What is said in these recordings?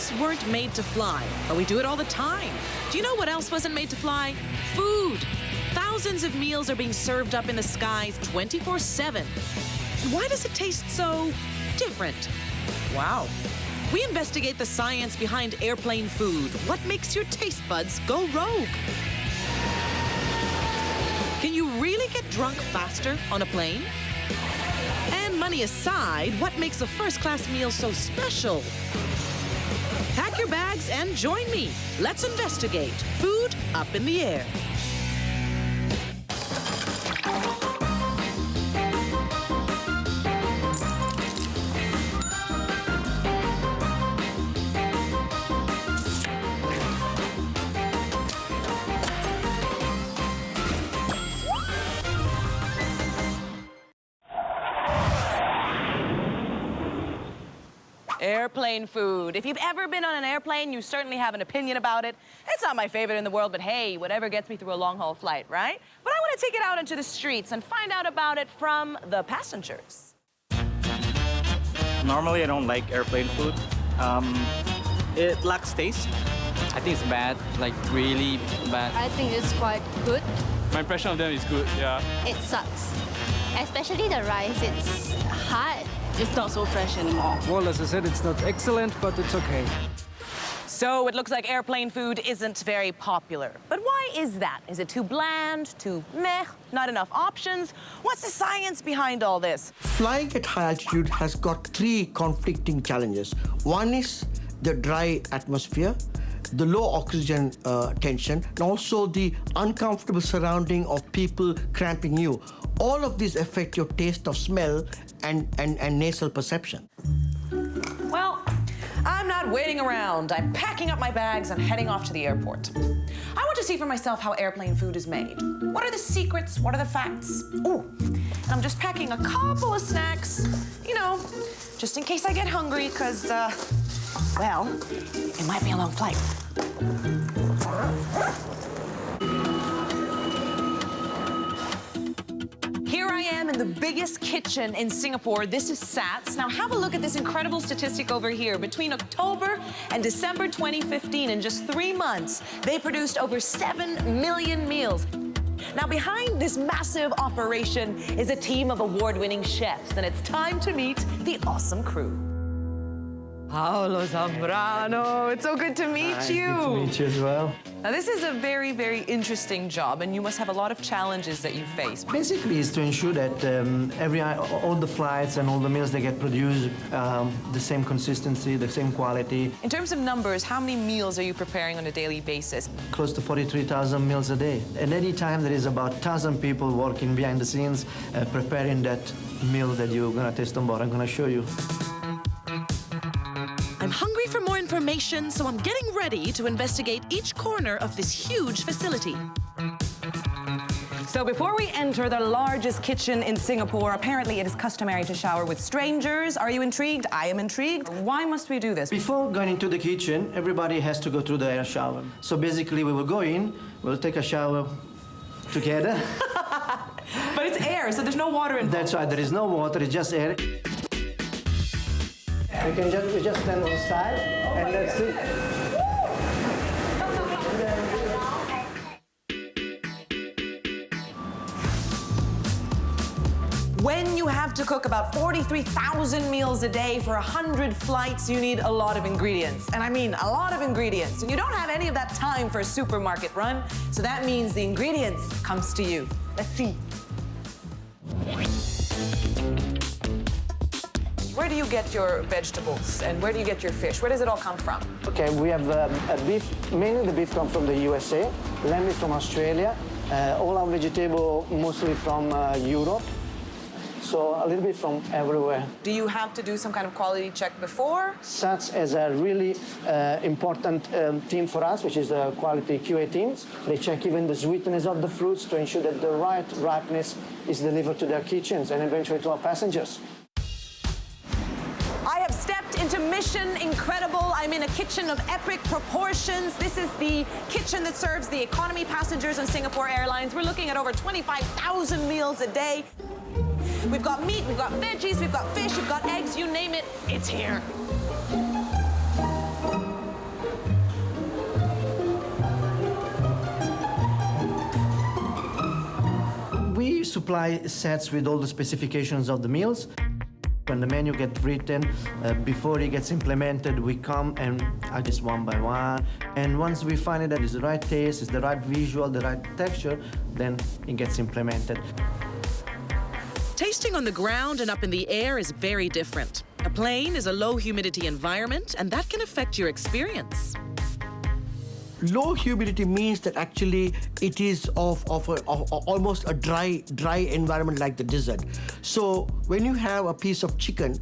Planes weren't made to fly, but we do it all the time. Do you know what else wasn't made to fly? Food. Thousands of meals are being served up in the skies 24/7. Why does it taste so different? Wow. We investigate the science behind airplane food. What makes your taste buds go rogue? Can you really get drunk faster on a plane? And money aside, what makes a first-class meal so special? Pack your bags and join me. Let's investigate food up in the air. Airplane food. If you've ever been on an airplane, you certainly have an opinion about it. It's not my favorite in the world, but hey, whatever gets me through a long-haul flight, right? But I want to take it out into the streets and find out about it from the passengers. Normally, I don't like airplane food. It lacks taste. I think it's bad, like really bad. I think it's quite good. My impression of them is good, yeah. It sucks. Especially the rice, it's hard. It's not so fresh anymore. Well, as I said, it's not excellent, but it's okay. So it looks like airplane food isn't very popular. But why is that? Is it too bland, too meh, not enough options? What's the science behind all this? Flying at high altitude has got three conflicting challenges. One is the dry atmosphere, the low oxygen tension, and also the uncomfortable surrounding of people cramping you. All of these affect your taste of smell and nasal perception. Well, I'm not waiting around. I'm packing up my bags and heading off to the airport. I want to see for myself how airplane food is made. What are the secrets? What are the facts? Ooh, and I'm just packing a couple of snacks, you know, just in case I get hungry, because, well, it might be a long flight. Here I am in the biggest kitchen in Singapore. This is SATS. Now have a look at this incredible statistic over here. Between October and December 2015, in just 3 months, they produced over 7 million meals. Now behind this massive operation is a team of award-winning chefs, and it's time to meet the awesome crew. Paolo Zambrano, it's so good to meet you. Good to meet you as well. Now, this is a very, very interesting job, and you must have a lot of challenges that you face. Basically, it's to ensure that all the flights and all the meals that get produced, the same consistency, the same quality. In terms of numbers, how many meals are you preparing on a daily basis? Close to 43,000 meals a day. At any time, there is about 1,000 people working behind the scenes, preparing that meal that you're gonna taste on board. I'm gonna show you. I'm hungry for more information, so I'm getting ready to investigate each corner of this huge facility. So before we enter the largest kitchen in Singapore, apparently it is customary to shower with strangers. Are you intrigued? I am intrigued. Why must we do this? Before going into the kitchen, everybody has to go through the air shower. So basically, we will go in, we'll take a shower together. But it's air, so there's no water involved. That's right, there is no water, it's just air. You can just stand on the side, and that's it. When you have to cook about 43,000 meals a day for 100 flights, you need a lot of ingredients. And I mean a lot of ingredients. And you don't have any of that time for a supermarket run, so that means the ingredients comes to you. Let's see. Where do you get your vegetables and where do you get your fish? Where does it all come from? Okay, we have beef. Mainly the beef comes from the USA. Lamb is from Australia. All our vegetable mostly from Europe. So a little bit from everywhere. Do you have to do some kind of quality check before? SATS is a really important team for us, which is the quality QA teams. They check even the sweetness of the fruits to ensure that the right ripeness is delivered to their kitchens and eventually to our passengers. I have stepped into Mission Incredible. I'm in a kitchen of epic proportions. This is the kitchen that serves the economy passengers on Singapore Airlines. We're looking at over 25,000 meals a day. We've got meat, we've got veggies, we've got fish, we've got eggs, you name it, it's here. supply sets with all the specifications of the meals. When the menu gets written, before it gets implemented, we come and adjust one by one. And once we find that it's the right taste, it's the right visual, the right texture, then it gets implemented. Tasting on the ground and up in the air is very different. A plane is a low humidity environment, and that can affect your experience. Low humidity means that actually it is of almost a dry environment like the desert. So when you have a piece of chicken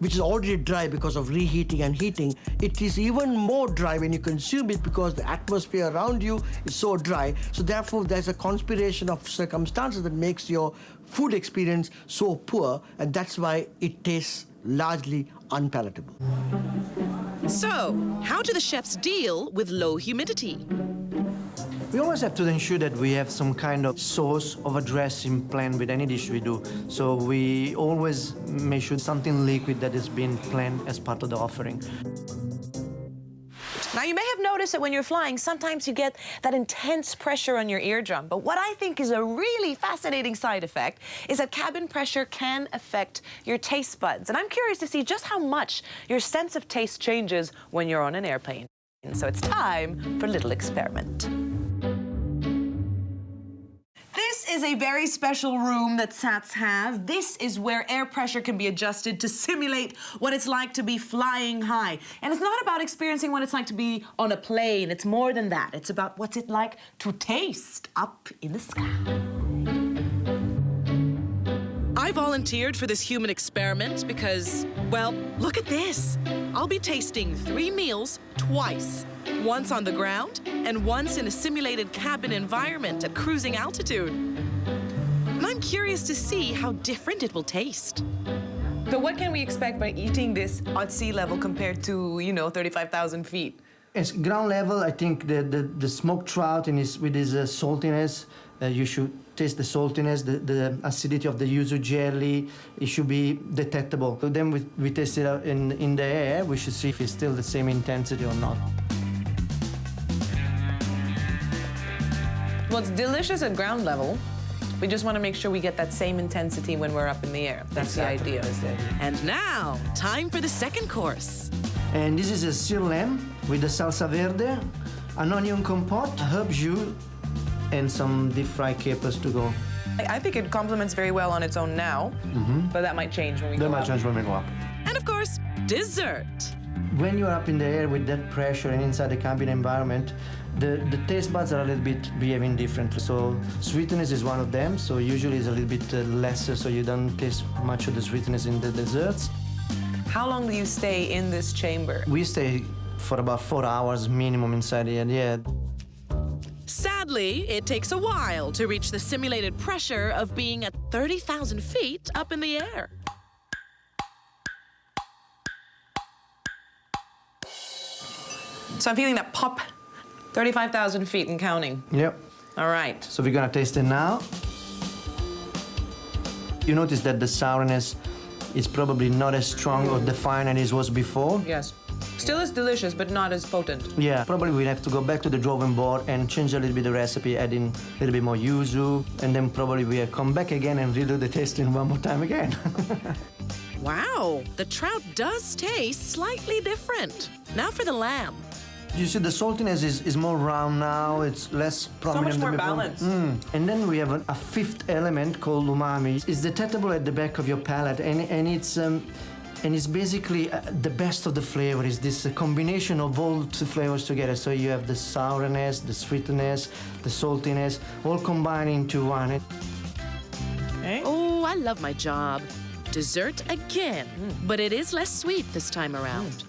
which is already dry because of reheating and heating, it is even more dry when you consume it because the atmosphere around you is so dry. So therefore there's a conspiration of circumstances that makes your food experience so poor, and that's why it tastes largely unpalatable. So, how do the chefs deal with low humidity? We always have to ensure that we have some kind of sauce of a dressing planned with any dish we do. So we always make sure something liquid that has been planned as part of the offering. Now, you may have noticed that when you're flying, sometimes you get that intense pressure on your eardrum. But what I think is a really fascinating side effect is that cabin pressure can affect your taste buds. And I'm curious to see just how much your sense of taste changes when you're on an airplane. So it's time for a little experiment. This is a very special room that SATs have. This is where air pressure can be adjusted to simulate what it's like to be flying high. And it's not about experiencing what it's like to be on a plane. It's more than that. It's about what's it like to taste up in the sky. I volunteered for this human experiment because, well, look at this. I'll be tasting 3 meals twice. Once on the ground and once in a simulated cabin environment at cruising altitude. And I'm curious to see how different it will taste. So what can we expect by eating this at sea level compared to, 35,000 feet? It's ground level. I think the smoked trout with his saltiness, you should taste the saltiness, the acidity of the yuzu jelly. It should be detectable. So then we taste it in the air. We should see if it's still the same intensity or not. Well, it's delicious at ground level. We just want to make sure we get that same intensity when we're up in the air. That's Exactly. the idea. That's the idea. And now, time for the second course. And this is a sear lamb with the salsa verde, an onion compote, herb jus, and some deep fried capers to go. I think it complements very well on its own now, but that might change when we That go might up. change when we go up. And of course, dessert. When you're up in the air with that pressure and inside the cabin environment, the taste buds are a little bit behaving differently. So sweetness is one of them, so usually it's a little bit lesser, so you don't taste much of the sweetness in the desserts. How long do you stay in this chamber? We stay for about 4 hours minimum inside here, yeah. Sadly, it takes a while to reach the simulated pressure of being at 30,000 feet up in the air. So I'm feeling that pop, 35,000 feet and counting. Yep. All right. So we're gonna taste it now. You notice that the sourness is probably not as strong or defined as it was before. Yes. Still is delicious, but not as potent. Yeah, probably we have to go back to the drawing board and change a little bit the recipe, add in a little bit more yuzu, and then probably we'll come back again and redo the tasting one more time again. Wow, the trout does taste slightly different. Now for the lamb. You see, the saltiness is more round now. It's less prominent. much more than before. balanced. And then we have a fifth element called umami. It's detectable at the back of your palate, and it's basically the best of the flavor. Is this combination of all the flavors together? So you have the sourness, the sweetness, the saltiness, all combined into one. Okay. Oh, I love my job. Dessert again, but it is less sweet this time around.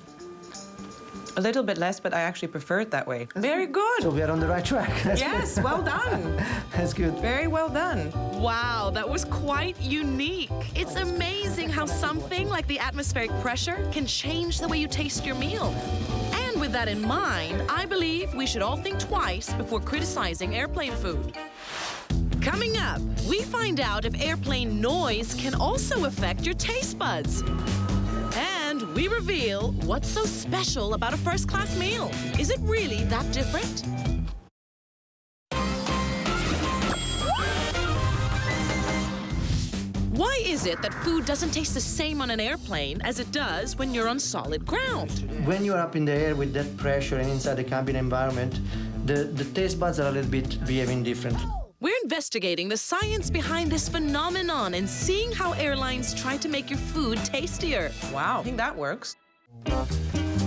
A little bit less, but I actually prefer it that way. Very good. So we are on the right track. That's Yes, good. well done. That's good. Very well done. Wow, that was quite unique. It's amazing how something like the atmospheric pressure can change the way you taste your meal. And with that in mind, I believe we should all think twice before criticizing airplane food. Coming up, we find out if airplane noise can also affect your taste buds. And we reveal what's so special about a first-class meal. Is it really that different? is it that food doesn't taste the same on an airplane as it does when you're on solid ground? When you're up in the air with that pressure and inside the cabin environment, the taste buds are a little bit behaving different. We're investigating the science behind this phenomenon and seeing how airlines try to make your food tastier. Wow, I think that works.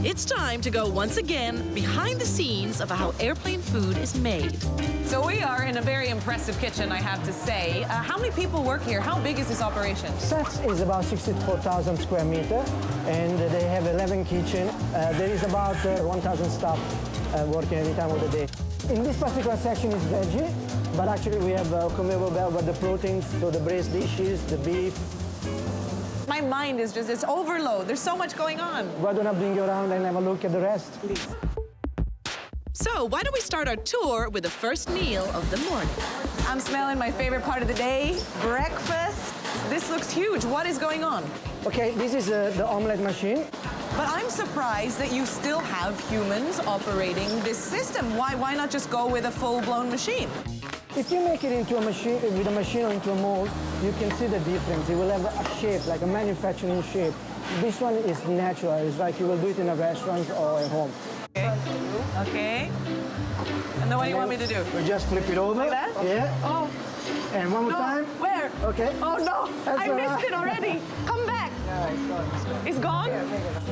It's time to go once again behind the scenes of how airplane food is made. So we are in a very impressive kitchen, I have to say. How many people work here? How big is this operation? SATS is about 64,000 square meter, and they have 11 kitchens. There is about 1,000 staff working every time of the day. In this particular section is veggie, but actually we have a conveyor belt with the proteins, so the braised dishes, the beef. My mind is just, it's overload. There's so much going on. Why don't I bring you around and have a look at the rest? Please. So why don't we start our tour with the first meal of the morning? I'm smelling my favorite part of the day, breakfast. This looks huge. What is going on? Okay, this is the omelette machine. But I'm surprised that you still have humans operating this system. Why not just go with a full-blown machine? If you make it into a machine, with a machine or into a mold, you can see the difference. It will have a shape, like a manufacturing shape. This one is natural. It's like you will do it in a restaurant or at home. Okay. Okay. And then what do you want me to do? We just flip it over. Like that? Yeah. Oh. And one more time. Where? Okay. Oh, no. That's I all missed right. it already. Come back. It's gone?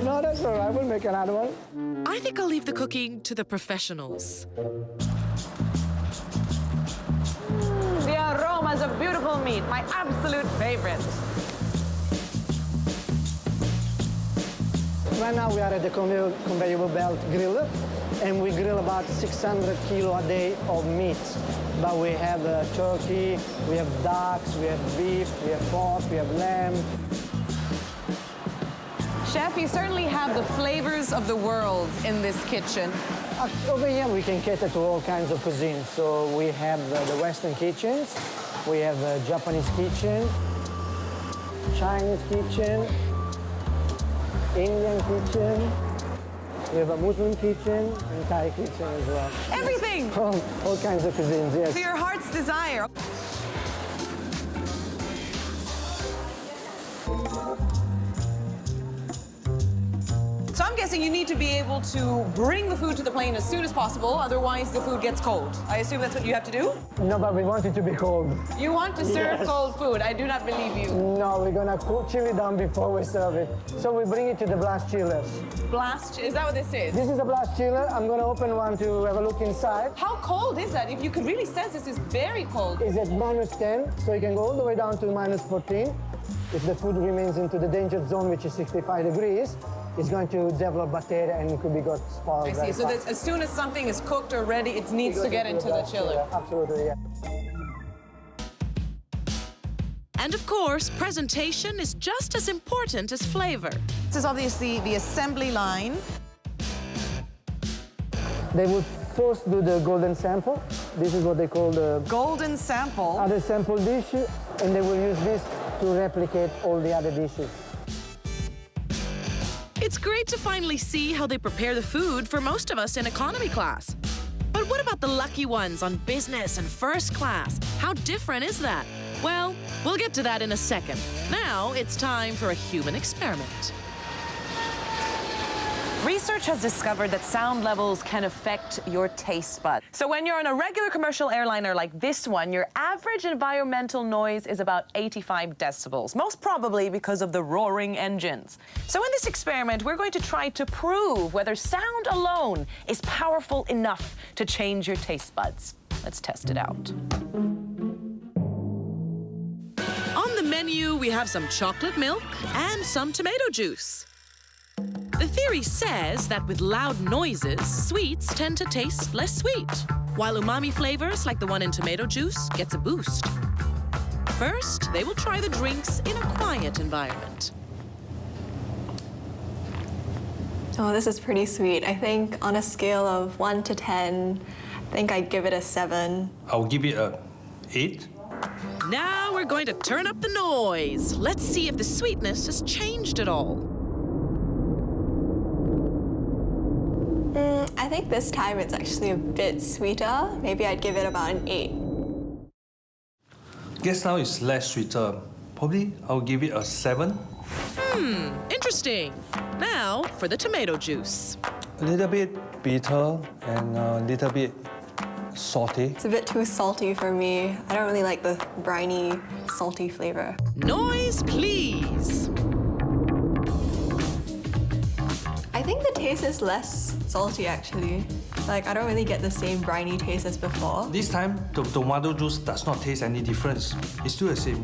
No, that's all right. We'll make another one. I think I'll leave the cooking to the professionals. The aromas of beautiful meat, my absolute favorite. Right now we are at the conveyor belt griller, and we grill about 600 kilo a day of meat. But we have turkey, we have ducks, we have beef, we have pork, we have lamb. Chef, you certainly have the flavors of the world in this kitchen. Over here we can cater to all kinds of cuisine. So we have the Western kitchens, we have a Japanese kitchen, Chinese kitchen, Indian kitchen, we have a Muslim kitchen, and Thai kitchen as well. Everything! All kinds of cuisines, yes. To your heart's desire. So I'm guessing you need to be able to bring the food to the plane as soon as possible, otherwise the food gets cold. I assume that's what you have to do? No, but we want it to be cold. You want to serve Yes. cold food. I do not believe you. No, we're gonna chill it down before we serve it. So we bring it to the blast chillers. Blast, is that what this is? This is a blast chiller. I'm gonna open one to have a look inside. How cold is that? If you could really sense this is very cold. It's at -10, so you can go all the way down to -14. If the food remains into the danger zone, which is 65 degrees, it's going to develop bacteria and it could be got spoiled. I see. very So fast. as soon as something is cooked or ready, it needs to get into the blast chiller. Absolutely, yeah. And of course, presentation is just as important as flavor. This is obviously the assembly line. They would first do the golden sample. This is what they call the Golden sample. other sample dish, and they will use this to replicate all the other dishes. It's great to finally see how they prepare the food for most of us in economy class. But what about the lucky ones on business and first class? How different is that? Well, we'll get to that in a second. Now it's time for a human experiment. Research has discovered that sound levels can affect your taste buds. So when you're on a regular commercial airliner like this one, your average environmental noise is about 85 decibels, most probably because of the roaring engines. So in this experiment, we're going to try to prove whether sound alone is powerful enough to change your taste buds. Let's test it out. On the menu, we have some chocolate milk and some tomato juice. The theory says that with loud noises, sweets tend to taste less sweet, while umami flavors like the one in tomato juice gets a boost. First, they will try the drinks in a quiet environment. Oh, this is pretty sweet. I think on a scale of 1 to 10, I think I'd give it a 7. I'll give it a 8. Now we're going to turn up the noise. Let's see if the sweetness has changed at all. I think this time it's actually a bit sweeter. Maybe I'd give it about an 8. Guess now it's less sweeter, Probably I'll give it a 7. Interesting. Now for the tomato juice. A little bit bitter and a little bit salty. It's a bit too salty for me. I don't really like the briny, salty flavor. Noise, please. I think the taste is less salty, actually. Like, I don't really get the same briny taste as before. This time, the tomato juice does not taste any difference. It's still the same.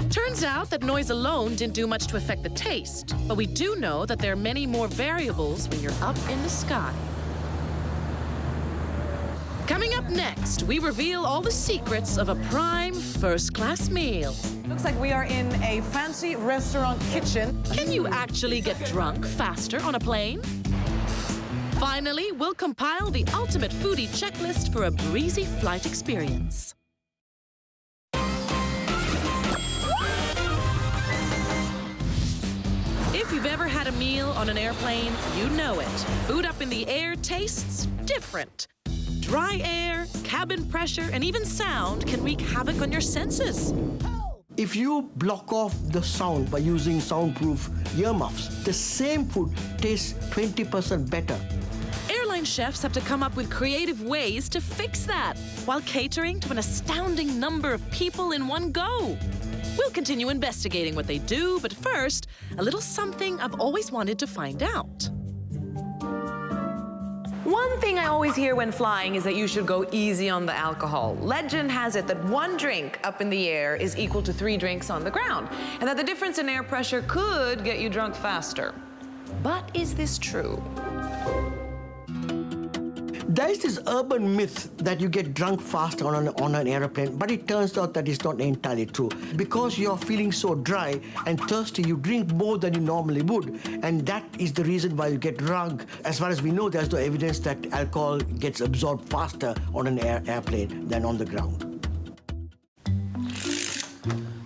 Turns out that noise alone didn't do much to affect the taste, but we do know that there are many more variables when you're up in the sky. Coming up next, we reveal all the secrets of a prime first-class meal. Looks like we are in a fancy restaurant kitchen. Can you actually get drunk faster on a plane? Finally, we'll compile the ultimate foodie checklist for a breezy flight experience. If you've ever had a meal on an airplane, you know it. Food up in the air tastes different. Dry air, cabin pressure, and even sound can wreak havoc on your senses. If you block off the sound by using soundproof earmuffs, the same food tastes 20% better. Airline chefs have to come up with creative ways to fix that while catering to an astounding number of people in one go. We'll continue investigating what they do, but first, a little something I've always wanted to find out. One thing I always hear when flying is that you should go easy on the alcohol. Legend has it that 1 drink up in the air is equal to 3 drinks on the ground, and that the difference in air pressure could get you drunk faster. But is this true? There is this urban myth that you get drunk fast on an airplane, but it turns out that it's not entirely true. Because you're feeling so dry and thirsty, you drink more than you normally would, and that is the reason why you get drunk. As far as we know, there's no evidence that alcohol gets absorbed faster on an airplane than on the ground.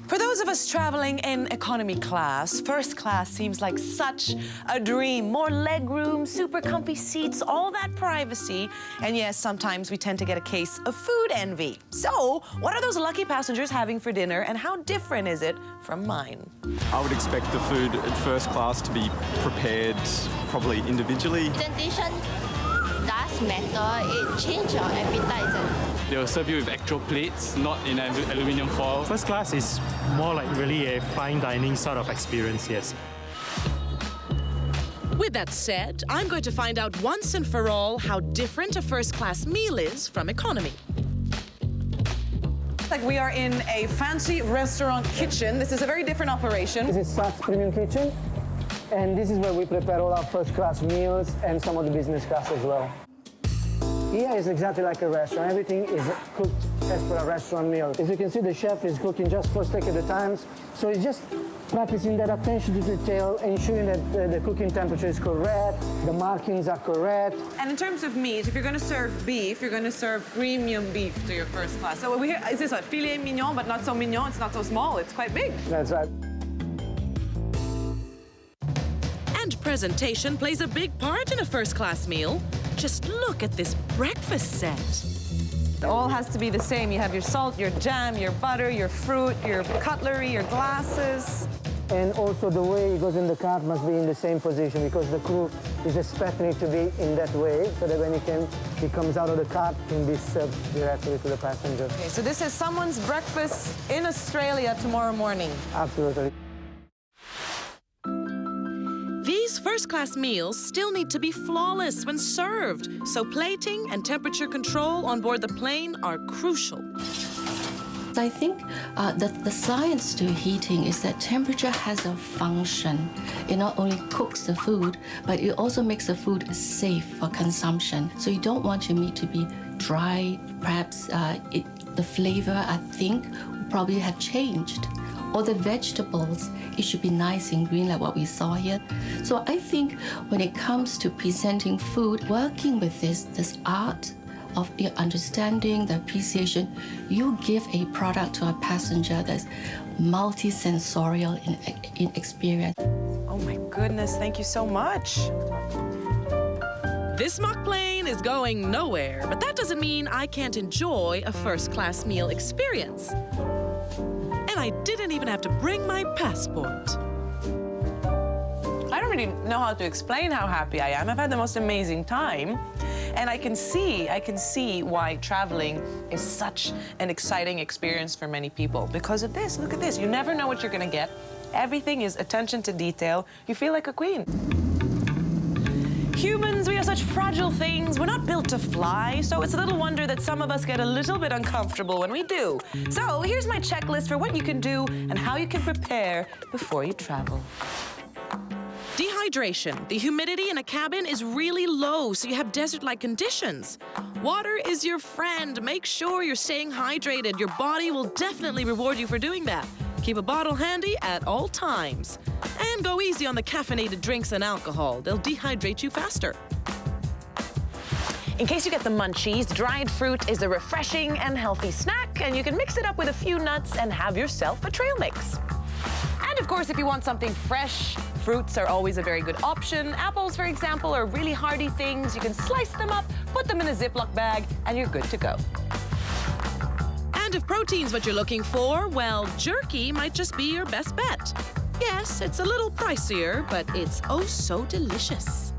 For those of us traveling in economy class, first class seems like such a dream. More legroom, super comfy seats, all that privacy. And yes, sometimes we tend to get a case of food envy. So, what are those lucky passengers having for dinner, and how different is it from mine? I would expect the food at first class to be prepared probably individually. Presentation does matter. It changes your appetite. They'll serve you with actual plates, not in aluminium foil. First class is more like really a fine dining sort of experience, yes. With that said, I'm going to find out once and for all how different a first-class meal is from economy. Like we are in a fancy restaurant kitchen. This is a very different operation. This is SATS Premium Kitchen, and this is where we prepare all our first-class meals and some of the business class as well. Here is exactly like a restaurant. Everything is cooked as per a restaurant meal. As you can see, the chef is cooking just for a stake at a time. So it's just practicing that attention to detail, ensuring that the cooking temperature is correct, the markings are correct. And in terms of meat, if you're going to serve beef, you're going to serve premium beef to your first class. So is this a filet mignon, but not so mignon? It's not so small. It's quite big. That's right. And presentation plays a big part in a first-class meal. Just look at this breakfast set. It all has to be the same. You have your salt, your jam, your butter, your fruit, your cutlery, your glasses. And also the way it goes in the cart must be in the same position, because the crew is expecting it to be in that way, so that when it comes out of the cart, it can be served directly to the passenger. Okay, so this is someone's breakfast in Australia tomorrow morning. Absolutely. These first-class meals still need to be flawless when served, so plating and temperature control on board the plane are crucial. I think the science to heating is that temperature has a function. It not only cooks the food, but it also makes the food safe for consumption. So you don't want your meat to be dry. Perhaps the flavor, I think, will probably have changed. Or the vegetables, it should be nice and green like what we saw here. So I think when it comes to presenting food, working with this art of your understanding, the appreciation, you give a product to a passenger that's multi-sensorial in experience. Oh my goodness, thank you so much. This mock plane is going nowhere, but that doesn't mean I can't enjoy a first-class meal experience. And I didn't even have to bring my passport. I don't really know how to explain how happy I am. I've had the most amazing time. And I can see why traveling is such an exciting experience for many people. Because of this, look at this. You never know what you're gonna get. Everything is attention to detail. You feel like a queen. Humans, we are such fragile things. We're not built to fly, so it's a little wonder that some of us get a little bit uncomfortable when we do. So here's my checklist for what you can do and how you can prepare before you travel. Dehydration. The humidity in a cabin is really low, so you have desert-like conditions. Water is your friend. Make sure you're staying hydrated. Your body will definitely reward you for doing that. Keep a bottle handy at all times. And go easy on the caffeinated drinks and alcohol. They'll dehydrate you faster. In case you get the munchies, dried fruit is a refreshing and healthy snack, and you can mix it up with a few nuts and have yourself a trail mix. And of course, if you want something fresh, fruits are always a very good option. Apples, for example, are really hearty things. You can slice them up, put them in a Ziploc bag, and you're good to go. And if protein's what you're looking for, well, jerky might just be your best bet. Yes, it's a little pricier, but it's oh so delicious.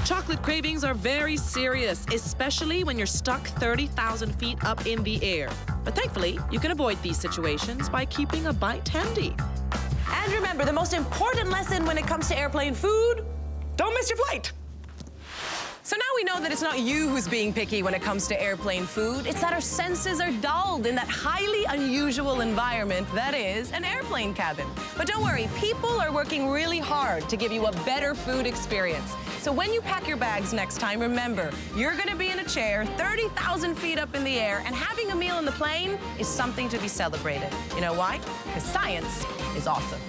Chocolate cravings are very serious, especially when you're stuck 30,000 feet up in the air. But thankfully, you can avoid these situations by keeping a bite handy. And remember, the most important lesson when it comes to airplane food, don't miss your flight. So now we know that it's not you who's being picky when it comes to airplane food. It's that our senses are dulled in that highly unusual environment that is an airplane cabin. But don't worry, people are working really hard to give you a better food experience. So when you pack your bags next time, remember, you're gonna be in a chair 30,000 feet up in the air, and having a meal on the plane is something to be celebrated. You know why? Because science is awesome.